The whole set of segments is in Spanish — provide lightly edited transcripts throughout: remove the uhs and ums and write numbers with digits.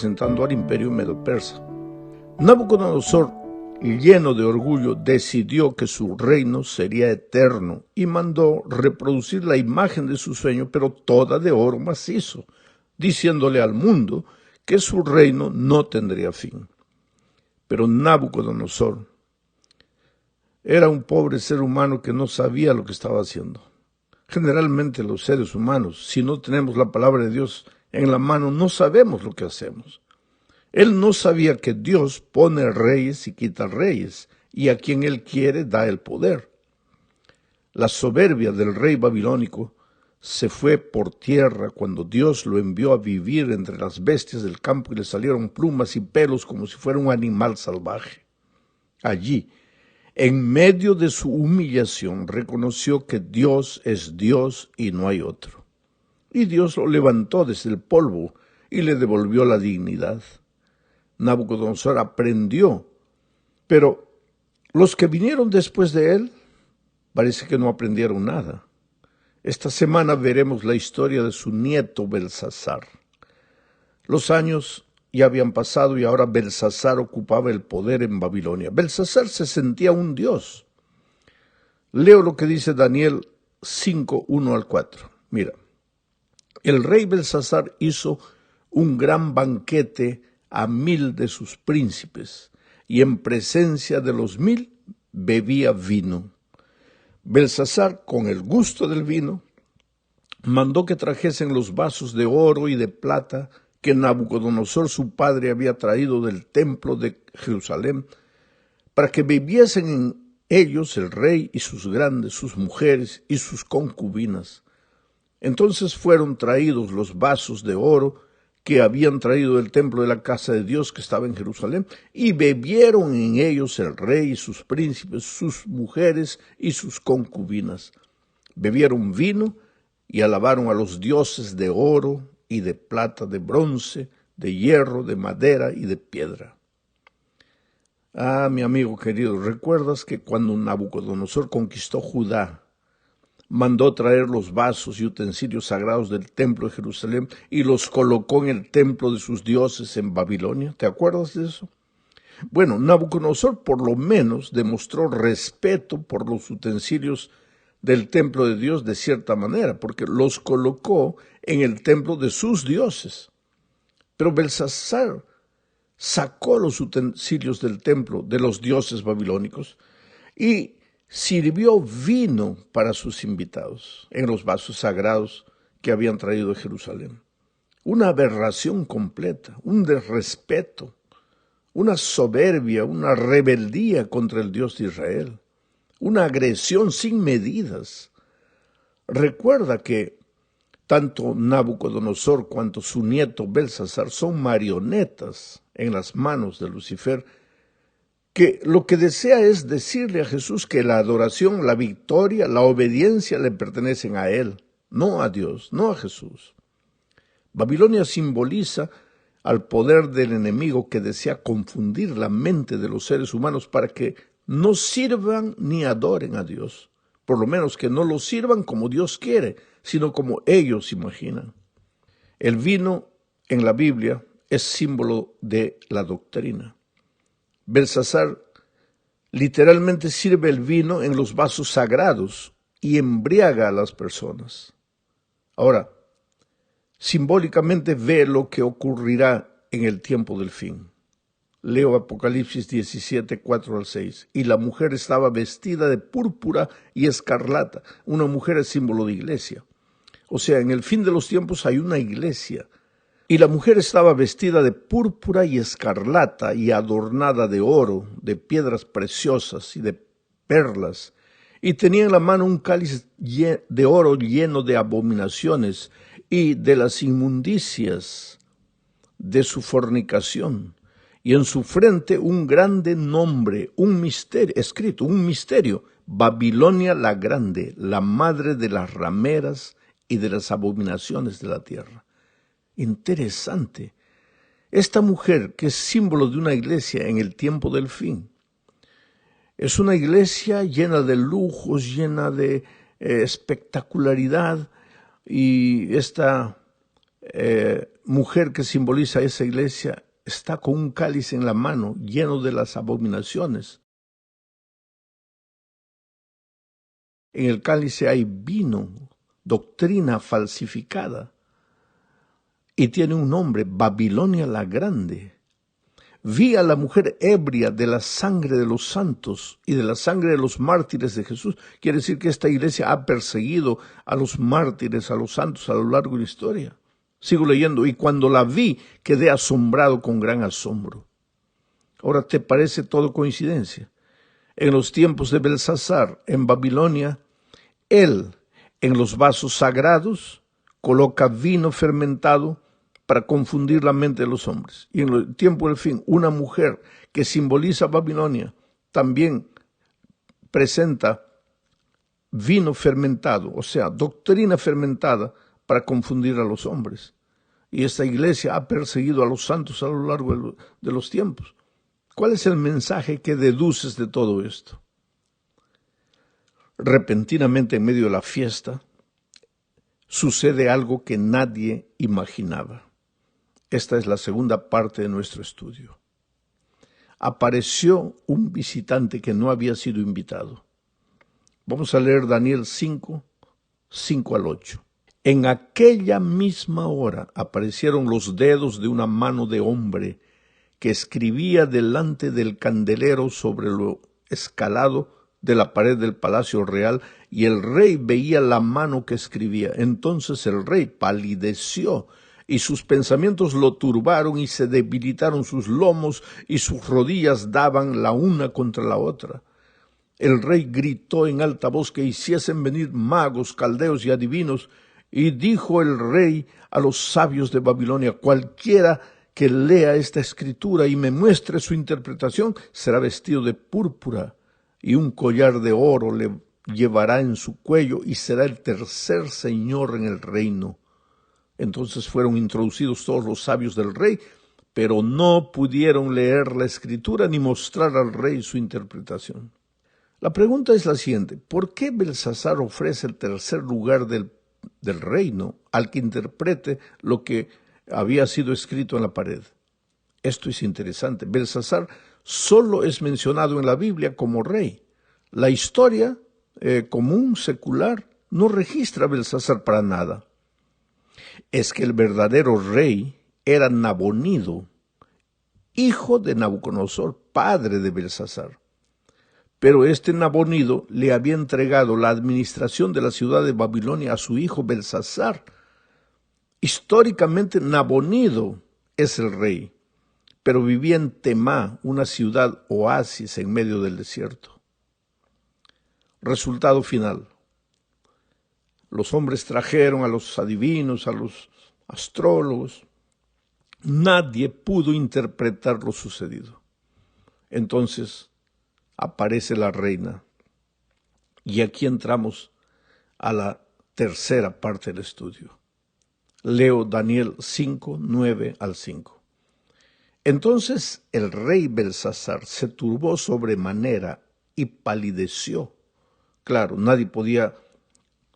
representando al imperio medo-persa. Nabucodonosor, lleno de orgullo, decidió que su reino sería eterno y mandó reproducir la imagen de su sueño, pero toda de oro macizo, diciéndole al mundo que su reino no tendría fin. Pero Nabucodonosor era un pobre ser humano que no sabía lo que estaba haciendo. Generalmente los seres humanos, si no tenemos la palabra de Dios en la mano, no sabemos lo que hacemos. Él no sabía que Dios pone reyes y quita reyes, y a quien Él quiere da el poder. La soberbia del rey babilónico se fue por tierra cuando Dios lo envió a vivir entre las bestias del campo y le salieron plumas y pelos como si fuera un animal salvaje. Allí, en medio de su humillación, reconoció que Dios es Dios y no hay otro. Y Dios lo levantó desde el polvo y le devolvió la dignidad. Nabucodonosor aprendió, pero los que vinieron después de él parece que no aprendieron nada. Esta semana veremos la historia de su nieto Belsasar. Los años ya habían pasado y ahora Belsasar ocupaba el poder en Babilonia. Belsasar se sentía un dios. Leo lo que dice Daniel 5, 1 al 4. Mira, el rey Belsasar hizo un gran banquete a 1000 de sus príncipes, y en presencia de los 1000 bebía vino. Belsasar, con el gusto del vino, mandó que trajesen los vasos de oro y de plata que Nabucodonosor su padre había traído del templo de Jerusalén, para que bebiesen en ellos el rey y sus grandes, sus mujeres y sus concubinas. Entonces fueron traídos los vasos de oro que habían traído del templo de la casa de Dios que estaba en Jerusalén, y bebieron en ellos el rey y sus príncipes, sus mujeres y sus concubinas. Bebieron vino y alabaron a los dioses de oro y de plata, de bronce, de hierro, de madera y de piedra. Ah, mi amigo querido, ¿recuerdas que cuando Nabucodonosor conquistó Judá, mandó traer los vasos y utensilios sagrados del templo de Jerusalén y los colocó en el templo de sus dioses en Babilonia? ¿Te acuerdas de eso? Bueno, Nabucodonosor por lo menos demostró respeto por los utensilios del templo de Dios de cierta manera, porque los colocó en el templo de sus dioses. Pero Belsasar sacó los utensilios del templo de los dioses babilónicos y sirvió vino para sus invitados en los vasos sagrados que habían traído de Jerusalén. Una aberración completa, un desrespeto, una soberbia, una rebeldía contra el Dios de Israel, una agresión sin medidas. Recuerda que tanto Nabucodonosor cuanto su nieto Belsasar son marionetas en las manos de Lucifer, que lo que desea es decirle a Jesús que la adoración, la victoria, la obediencia le pertenecen a Él, no a Dios, no a Jesús. Babilonia simboliza al poder del enemigo que desea confundir la mente de los seres humanos para que no sirvan ni adoren a Dios, por lo menos que no lo sirvan como Dios quiere, sino como ellos imaginan. El vino en la Biblia es símbolo de la doctrina. Belsasar literalmente sirve el vino en los vasos sagrados y embriaga a las personas. Ahora, simbólicamente ve lo que ocurrirá en el tiempo del fin. Leo Apocalipsis 17, 4 al 6. Y la mujer estaba vestida de púrpura y escarlata. Una mujer es símbolo de iglesia. O sea, en el fin de los tiempos hay una iglesia. Y la mujer estaba vestida de púrpura y escarlata y adornada de oro, de piedras preciosas y de perlas, y tenía en la mano un cáliz de oro lleno de abominaciones y de las inmundicias de su fornicación, y en su frente un grande nombre, un misterio, escrito, un misterio, Babilonia la Grande, la madre de las rameras y de las abominaciones de la tierra. Interesante. Esta mujer, que es símbolo de una iglesia en el tiempo del fin, es una iglesia llena de lujos, llena de espectacularidad, y esta mujer que simboliza esa iglesia está con un cáliz en la mano lleno de las abominaciones. En el cáliz hay vino, doctrina falsificada, y tiene un nombre, Babilonia la Grande. Vi a la mujer ebria de la sangre de los santos y de la sangre de los mártires de Jesús. Quiere decir que esta iglesia ha perseguido a los mártires, a los santos a lo largo de la historia. Sigo leyendo, y cuando la vi quedé asombrado con gran asombro. Ahora, ¿te parece todo coincidencia? En los tiempos de Belsasar, en Babilonia, él, en los vasos sagrados, coloca vino fermentado para confundir la mente de los hombres. Y en el tiempo del fin, una mujer que simboliza Babilonia también presenta vino fermentado, o sea, doctrina fermentada para confundir a los hombres. Y esta iglesia ha perseguido a los santos a lo largo de los tiempos. ¿Cuál es el mensaje que deduces de todo esto? Repentinamente, en medio de la fiesta, sucede algo que nadie imaginaba. Esta es la segunda parte de nuestro estudio. Apareció un visitante que no había sido invitado. Vamos a leer Daniel 5, 5 al 8. En aquella misma hora aparecieron los dedos de una mano de hombre que escribía delante del candelero sobre lo escalado de la pared del palacio real, y el rey veía la mano que escribía. Entonces el rey palideció, y sus pensamientos lo turbaron, y se debilitaron sus lomos, y sus rodillas daban la una contra la otra. El rey gritó en alta voz que hiciesen venir magos, caldeos y adivinos, y dijo el rey a los sabios de Babilonia: cualquiera que lea esta escritura y me muestre su interpretación será vestido de púrpura, y un collar de oro le llevará en su cuello, y será el tercer señor en el reino. Entonces fueron introducidos todos los sabios del rey, pero no pudieron leer la escritura ni mostrar al rey su interpretación. La pregunta es la siguiente: ¿por qué Belsasar ofrece el tercer lugar del reino al que interprete lo que había sido escrito en la pared? Esto es interesante. Belsasar solo es mencionado en la Biblia como rey. La historia común, secular, no registra a Belsasar para nada. Es que el verdadero rey era Nabonido, hijo de Nabucodonosor, padre de Belsasar. Pero este Nabonido le había entregado la administración de la ciudad de Babilonia a su hijo Belsasar. Históricamente Nabonido es el rey, pero vivía en Temá, una ciudad oasis en medio del desierto. Resultado final: los hombres trajeron a los adivinos, a los astrólogos. Nadie pudo interpretar lo sucedido. Entonces aparece la reina, y aquí entramos a la tercera parte del estudio. Leo Daniel 5, 9 al 5. Entonces el rey Belsasar se turbó sobremanera y palideció. Claro, nadie podía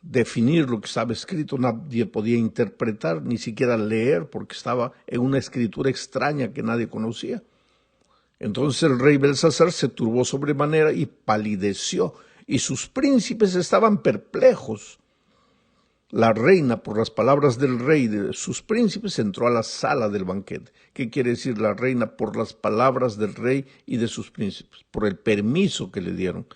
definir lo que estaba escrito, nadie podía interpretar, ni siquiera leer, porque estaba en una escritura extraña que nadie conocía. Entonces el rey Belsasar se turbó sobremanera y palideció, y sus príncipes estaban perplejos. La reina, por las palabras del rey y de sus príncipes, entró a la sala del banquete. ¿Qué quiere decir la reina? Por las palabras del rey y de sus príncipes, por el permiso que le dieron,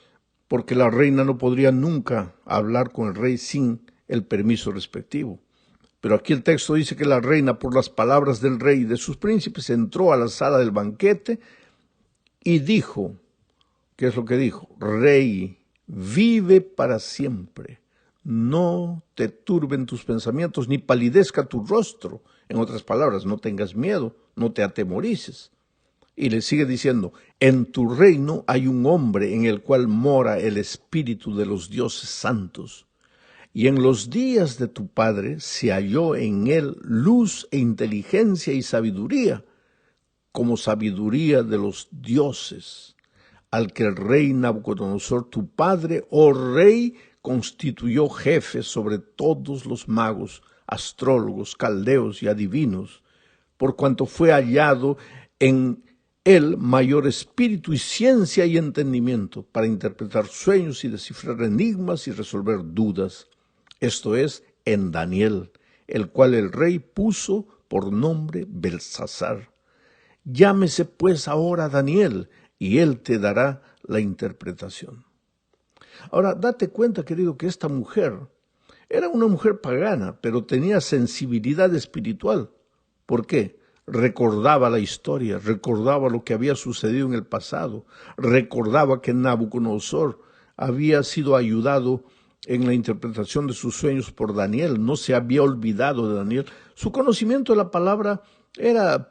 porque la reina no podría nunca hablar con el rey sin el permiso respectivo. Pero aquí el texto dice que la reina, por las palabras del rey y de sus príncipes, entró a la sala del banquete y dijo, ¿qué es lo que dijo? Rey, vive para siempre. No te turben tus pensamientos, ni palidezca tu rostro. En otras palabras, no tengas miedo, no te atemorices. Y le sigue diciendo, en tu reino hay un hombre en el cual mora el espíritu de los dioses santos. Y en los días de tu padre se halló en él luz e inteligencia y sabiduría, como sabiduría de los dioses, al que el rey Nabucodonosor, tu padre, oh rey, constituyó jefe sobre todos los magos, astrólogos, caldeos y adivinos, por cuanto fue hallado en él mayor espíritu y ciencia y entendimiento para interpretar sueños y descifrar enigmas y resolver dudas. Esto es, en Daniel, el cual el rey puso por nombre Belsasar. Llámese pues ahora Daniel, y él te dará la interpretación. Ahora, date cuenta, querido, que esta mujer era una mujer pagana, pero tenía sensibilidad espiritual. ¿Por qué? Recordaba la historia, recordaba lo que había sucedido en el pasado, recordaba que Nabucodonosor había sido ayudado en la interpretación de sus sueños por Daniel, no se había olvidado de Daniel. Su conocimiento de la palabra era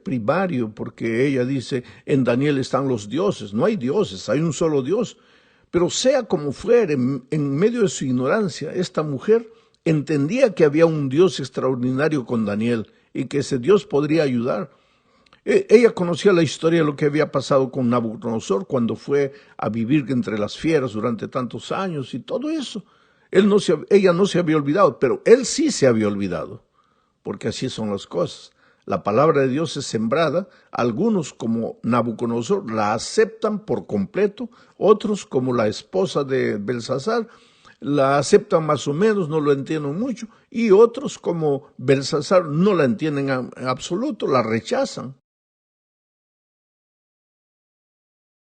primario, porque ella dice, en Daniel están los dioses. No hay dioses, hay un solo Dios. Pero sea como fuere, en medio de su ignorancia, esta mujer entendía que había un Dios extraordinario con Daniel y que ese Dios podría ayudar. Ella conocía la historia de lo que había pasado con Nabucodonosor cuando fue a vivir entre las fieras durante tantos años y todo eso. Ella no se había olvidado, pero él sí se había olvidado, porque así son las cosas. La palabra de Dios es sembrada, algunos como Nabucodonosor la aceptan por completo, otros como la esposa de Belsasar la aceptan más o menos, no lo entienden mucho, y otros como Belsasar no la entienden en absoluto, la rechazan.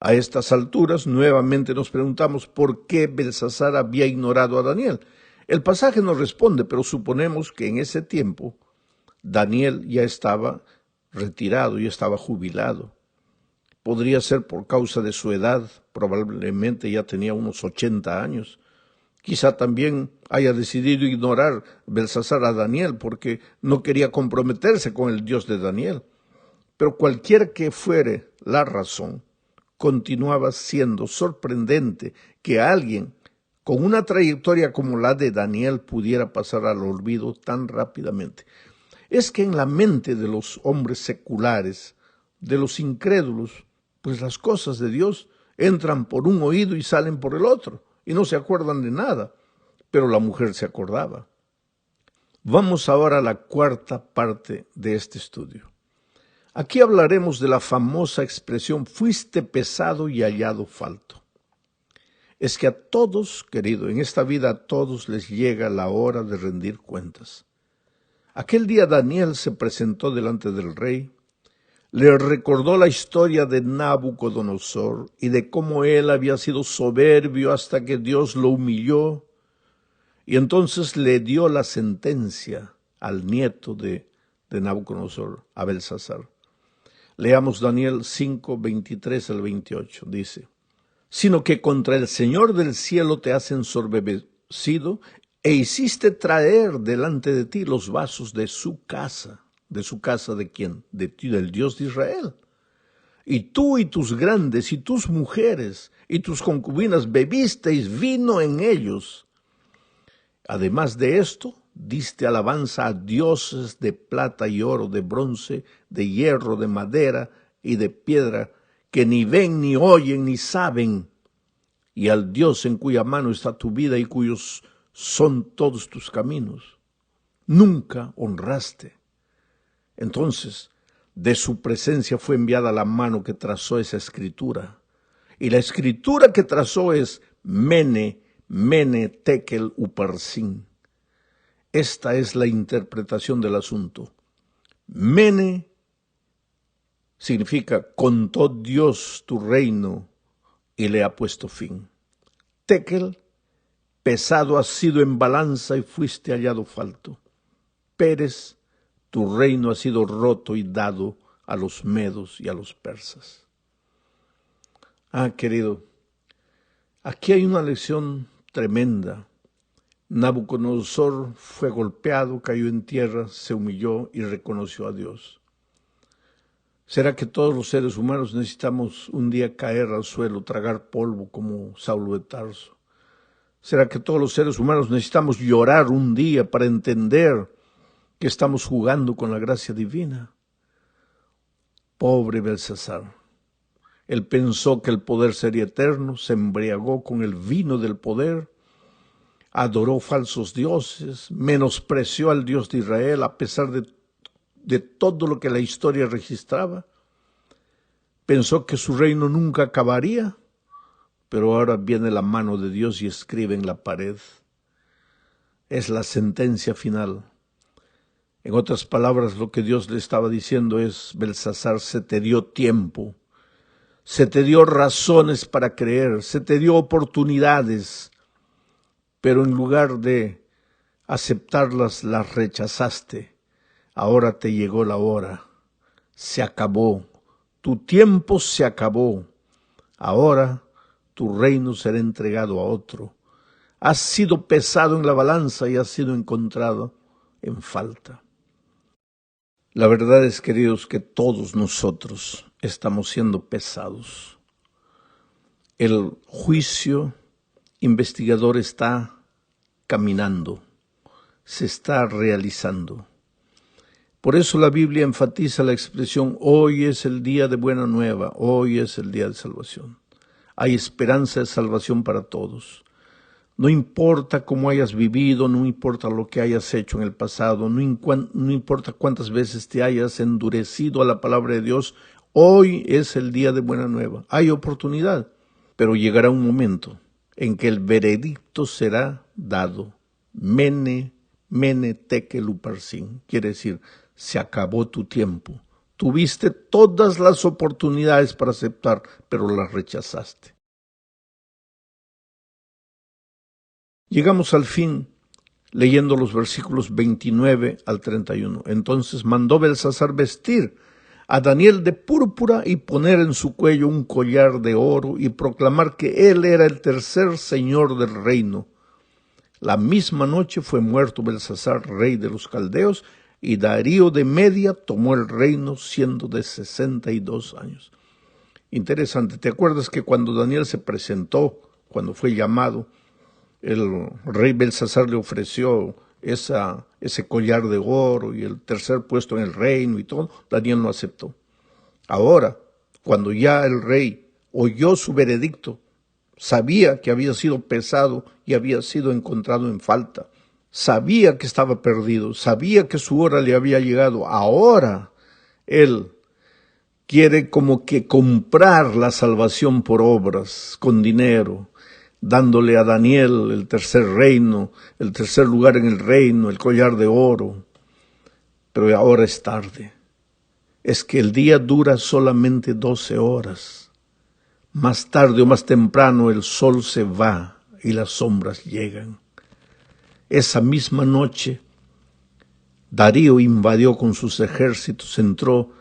A estas alturas nuevamente nos preguntamos por qué Belsasar había ignorado a Daniel. El pasaje nos responde, pero suponemos que en ese tiempo Daniel ya estaba retirado, ya estaba jubilado. Podría ser por causa de su edad, probablemente ya tenía unos 80 años. Quizá también haya decidido ignorar Belsasar a Daniel porque no quería comprometerse con el Dios de Daniel. Pero cualquiera que fuere la razón, continuaba siendo sorprendente que alguien con una trayectoria como la de Daniel pudiera pasar al olvido tan rápidamente. Es que en la mente de los hombres seculares, de los incrédulos, pues las cosas de Dios entran por un oído y salen por el otro, y no se acuerdan de nada, pero la mujer se acordaba. Vamos ahora a la cuarta parte de este estudio. Aquí hablaremos de la famosa expresión, fuiste pesado y hallado falto. Es que a todos, querido, en esta vida a todos les llega la hora de rendir cuentas. Aquel día Daniel se presentó delante del rey, le recordó la historia de Nabucodonosor y de cómo él había sido soberbio hasta que Dios lo humilló, y entonces le dio la sentencia al nieto de Nabucodonosor, a Belsasar. Leamos Daniel 5, 23 al 28, dice, sino que contra el Señor del cielo te has ensoberbecido e hiciste traer delante de ti los vasos de su casa. ¿De su casa de quién? De ti, del Dios de Israel. Y tú y tus grandes y tus mujeres y tus concubinas bebisteis vino en ellos. Además de esto, diste alabanza a dioses de plata y oro, de bronce, de hierro, de madera y de piedra, que ni ven, ni oyen, ni saben, y al Dios en cuya mano está tu vida y cuyos son todos tus caminos. Nunca honraste. Entonces, de su presencia fue enviada la mano que trazó esa escritura. Y la escritura que trazó es Mene, Mene, Tekel, Uparsin. Esta es la interpretación del asunto. Mene significa, contó Dios tu reino y le ha puesto fin. Tekel, pesado has sido en balanza y fuiste hallado falto. Pérez, tu reino ha sido roto y dado a los medos y a los persas. Querido, aquí hay una lección tremenda. Nabucodonosor fue golpeado, cayó en tierra, se humilló y reconoció a Dios. ¿Será que todos los seres humanos necesitamos un día caer al suelo, tragar polvo como Saulo de Tarso? ¿Será que todos los seres humanos necesitamos llorar un día para entender que estamos jugando con la gracia divina? Pobre Belsasar. Él pensó que el poder sería eterno, se embriagó con el vino del poder, adoró falsos dioses, menospreció al Dios de Israel a pesar de todo lo que la historia registraba. Pensó que su reino nunca acabaría, pero ahora viene la mano de Dios y escribe en la pared. Es la sentencia final. En otras palabras, lo que Dios le estaba diciendo es: Belsasar, se te dio tiempo, se te dio razones para creer, se te dio oportunidades, pero en lugar de aceptarlas, las rechazaste. Ahora te llegó la hora, se acabó, tu tiempo se acabó, ahora tu reino será entregado a otro. Has sido pesado en la balanza y has sido encontrado en falta. La verdad es, queridos, que todos nosotros estamos siendo pesados. El juicio investigador está caminando, se está realizando. Por eso la Biblia enfatiza la expresión: hoy es el día de buena nueva, hoy es el día de salvación. Hay esperanza de salvación para todos. No importa cómo hayas vivido, no importa lo que hayas hecho en el pasado, no importa cuántas veces te hayas endurecido a la palabra de Dios, hoy es el día de buena nueva. Hay oportunidad, pero llegará un momento en que el veredicto será dado. Mene tekel upharsin, quiere decir, se acabó tu tiempo. Tuviste todas las oportunidades para aceptar, pero las rechazaste. Llegamos al fin leyendo los versículos 29 al 31. Entonces mandó Belsasar vestir a Daniel de púrpura y poner en su cuello un collar de oro y proclamar que él era el tercer señor del reino. La misma noche fue muerto Belsasar, rey de los caldeos, y Darío de Media tomó el reino siendo de 62 años. Interesante, ¿te acuerdas que cuando Daniel se presentó, cuando fue llamado, el rey Belsasar le ofreció ese collar de oro y el tercer puesto en el reino y todo? Daniel no aceptó. Ahora, cuando ya el rey oyó su veredicto, sabía que había sido pesado y había sido encontrado en falta, sabía que estaba perdido, sabía que su hora le había llegado. Ahora él quiere como que comprar la salvación por obras, con dinero, dándole a Daniel el tercer reino, el tercer lugar en el reino, el collar de oro. Pero ahora es tarde. Es que el día dura solamente 12 horas. Más tarde o más temprano el sol se va y las sombras llegan. Esa misma noche, Darío invadió con sus ejércitos, entró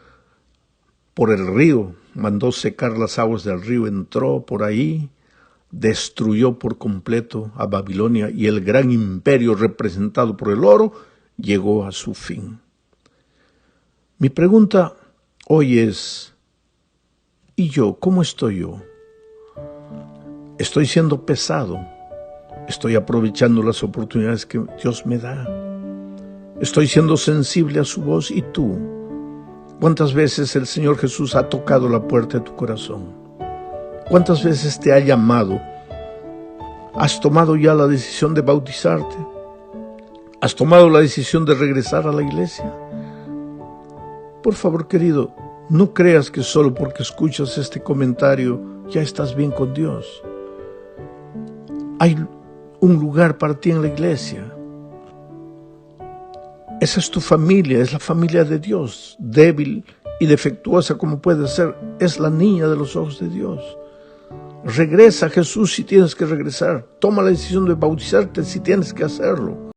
por el río, mandó secar las aguas del río, entró por ahí, destruyó por completo a Babilonia y el gran imperio representado por el oro llegó a su fin. Mi pregunta hoy es: ¿y yo? ¿Cómo estoy yo? ¿Estoy siendo pesado? ¿Estoy aprovechando las oportunidades que Dios me da? ¿Estoy siendo sensible a su voz? ¿Y tú? ¿Cuántas veces el Señor Jesús ha tocado la puerta de tu corazón? ¿Cuántas veces te ha llamado? ¿Has tomado ya la decisión de bautizarte? ¿Has tomado la decisión de regresar a la iglesia? Por favor, querido, no creas que solo porque escuchas este comentario ya estás bien con Dios. Hay un lugar para ti en la iglesia. Esa es tu familia, es la familia de Dios, débil y defectuosa como puede ser, es la niña de los ojos de Dios. Regresa a Jesús si tienes que regresar, toma la decisión de bautizarte si tienes que hacerlo.